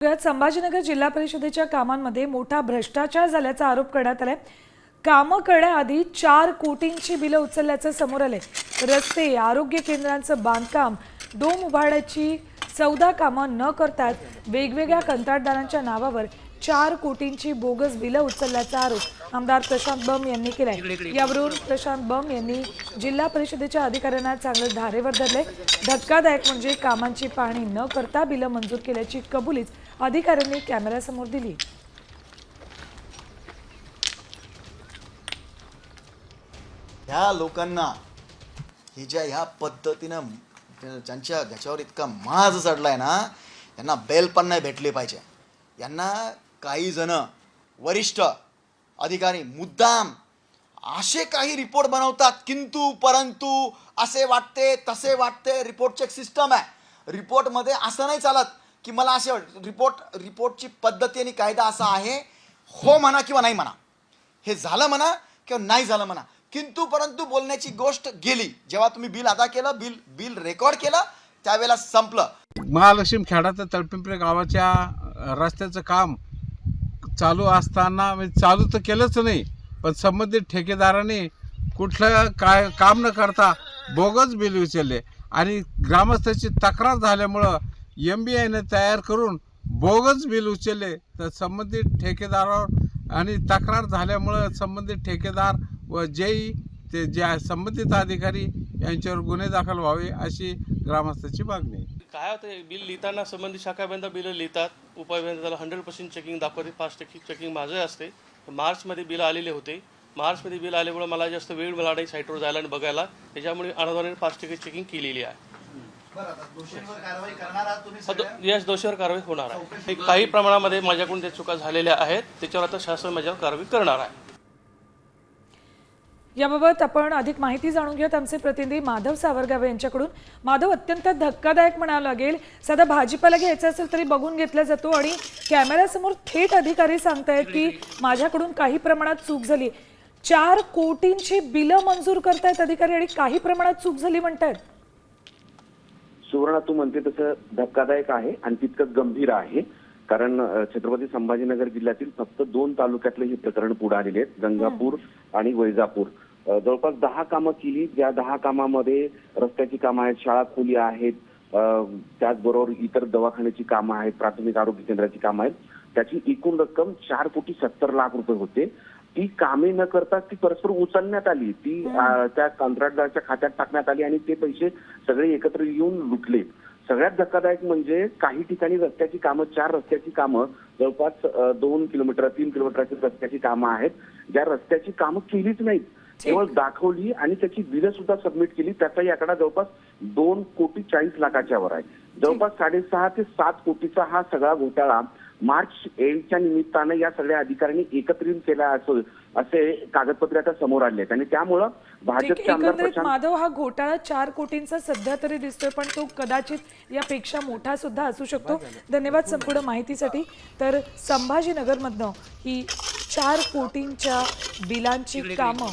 संभाजीनगर जिल्हा परिषदेच्या कामांमध्ये मोठा भ्रष्टाचार झाल्याचा आरोप करण्यात आलाय। कामं करण्याआधी 4 कोटींची बिलं उचलल्याचं समोर आलंय। रस्ते, आरोग्य केंद्रांचं बांधकाम, डोम उभारण्याची 14 कामं न करता वेगवेगळ्या कंत्राटदारांच्या नावावर 4 कोटींची बोगस बिलं उचलल्याचा आरोप आमदार प्रशांत बंब यांनी केलाय। यावरून प्रशांत बंब यांनी जिल्हा परिषदेच्या अधिकाऱ्यांना चांगलं धारेवर धरले। धक्कादायक म्हणजे कामांची पाहणी न करता बिलं मंजूर केल्याची कबुलीच अधिकाऱ्यांनी कॅमेऱ्यासमोर दिली। ह्या लोकांना ही ह्या पद्धतीनं ज्याच्यावर इतका माज चढलाय ना, यांना बेल पण नाही भेटली पाहिजे। यांना काही जण वरिष्ठ अधिकारी मुद्दाम असे काही रिपोर्ट बनवतात, किंतु परंतु असे वाटते तसे वाटते। रिपोर्टची एक सिस्टम आहे। रिपोर्टमध्ये असं नाही चालत की मला असे रिपोर्टची पद्धती आणि कायदा असा आहे, हो म्हणा किंवा नाही म्हणा, हे झालं म्हणा किंवा नाही झालं म्हणा, किंतु परंतु बोलण्याची गोष्ट गेली। जेव्हा तुम्ही बिल अदा केलं, बिल रेकॉर्ड केलं, त्यावेळेला संपलं। महालक्ष्मी खेडा ते तळपिंपळे गावाच्या रस्त्याचं काम चालू असताना चालू तर केलंच नाही, पण संबंधित ठेकेदाराने कुठलं काम न करता बोगस बिल उचलले आणि ग्रामस्थांची तक्रार झाल्यामुळं MBIने तयार करून बोगस बिल उचलले। तर संबंधित ठेकेदारावर आणि तक्रार झाल्यामुळं संबंधित ठेकेदार व ते ज्या संबंधित अधिकारी यांच्यावर गुन्हे दाखल व्हावे अशी ग्रामस्थांची मागणी आहे। काय होतं, बिल लिहिताना संबंधित शाखाबंद बिलं लिहितात, उपायबंधाला 100% चेकिंग दाखवते, 5% चेकिंग माझं असते। मार्चमध्ये बिलं आलेले होते। मार्चमध्ये बिल आल्यामुळे मला जास्त वेळ मिळाला नाही साईटवर जायला आणि बघायला, त्याच्यामुळे अनुदानाने 5% चेकिंग केलेली आहे। यस, दोषीवर कारवाई होणार आहे। काही प्रमाणामध्ये माझ्याकडून त्या चुका झालेल्या आहेत, त्याच्यावर आता शासन माझ्यावर कारवाई करणार आहे। याबाबत आपण अधिक माहिती जाणून घेऊयात आमचे प्रतिनिधी माधव सावरगावे यांच्याकडून। माधव, अत्यंत धक्कादायक म्हणावं लागेल, साधा भाजीपाला घ्यायचा असेल तरी बघून घेतला जातो आणि कॅमेऱ्यासमोर थेट अधिकारी सांगतायत की माझ्याकडून काही प्रमाणात चूक झाली। 4 कोटींची बिलं मंजूर करतायत अधिकारी आणि काही प्रमाणात चूक झाली म्हणतायत। सुवर्णा, तू म्हणते तसं धक्कादायक आहे आणि तितकंच गंभीर आहे, कारण छत्रपती संभाजीनगर जिल्ह्यातील फक्त 2 तालुक्यातले हे प्रकरण पुढे आलेले आहेत, गंगापूर आणि वैजापूर। जवळपास 10 कामं केली, ज्या 10 कामामध्ये रस्त्याची कामं आहेत, शाळा खोली आहेत, त्याचबरोबर इतर दवाखान्याची कामं आहेत, प्राथमिक आरोग्य केंद्राची कामं आहेत। त्याची एकूण रक्कम 4,70,00,000 रुपये होते। ती कामे न करता ती परस्पर उचलण्यात आली, ती त्या कंत्राटदाराच्या खात्यात टाकण्यात आली आणि ते पैसे सगळे एकत्र येऊन लुटले। सगळ्यात धक्कादायक म्हणजे काही ठिकाणी रस्त्याची कामं, 4 रस्त्याची कामं, जवळपास 2 किलोमीटर 3 किलोमीटरची रस्त्याची कामं आहेत, ज्या रस्त्याची कामं केलीच नाहीत, केवळ दाखवली आणि त्याची बिलं सुद्धा सबमिट केली। त्याचाही आकडा जवळपास 2,40,00,000 वर आहे। जवळपास 6.5 ते 7 कोटीचा हा सगळा घोटाळा मार्च एंडच्या निमित्तानं या सगळ्या अधिकाऱ्यांनी एकत्रित केला असे कागदपत्रे आता समोर आले आहेत आणि त्यामुळं भाजपचे आमदार प्रशांत माधव, हा घोटाळा 4 कोटींचा सध्या तरी दिसतोय, पण तो कदाचित यापेक्षा मोठा सुद्धा असू शकतो। धन्यवाद संपूर्ण माहितीसाठी। तर संभाजीनगरमधनं ही 4 कोटींच्या बिलांची कामं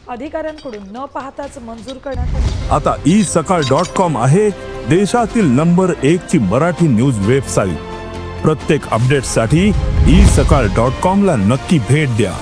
अधिकाऱ्यांकडून न पाहताच मंजूर करण्यात आली। आता isakal.com आहे देशातील नंबर 1 ची मराठी न्यूज वेबसाईट। प्रत्येक अपडेटसाठी isakal.com ला नक्की भेट द्या।